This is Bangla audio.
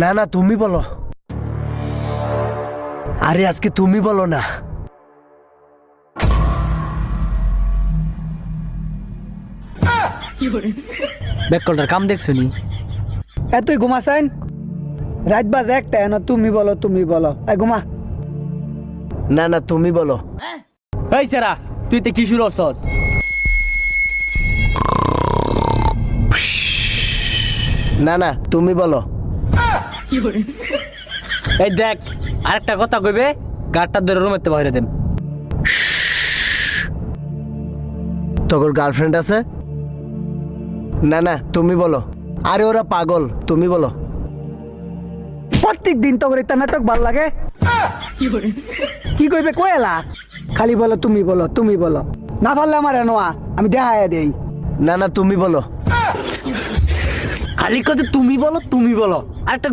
না না তুমি বলো। আরে আজকে তুমি বলো না। ব্যাককলটার কাম দেখছো নি? তুই ঘুমাসাইন, রাত বাজে একটা, না তুমি বলো তুমি বলো, ঘুমা। না না তুমি বলো। এই সেরা, তুই তে কি শুরু করছস? না না তুমি বলো। এই দেখ, আরেকটা কথা কইবে গাড়টা ধরে রুমেতে বাইরে দেন। তোর গার্লফ্রেন্ড আছে? না না তুমি বলো। আরে ওরা পাগল, তুমি বলো। প্রত্যেক দিন তো একটা নাটক ভাল লাগে। কি কইবে কয়েলা, খালি বলো তুমি বলো তুমি বলো, না পারলে আমার এনোয়া আমি দেখাইয়া দেই। না না তুমি বলো। খালি কথা তুমি বলো তুমি বলো। আরেকটা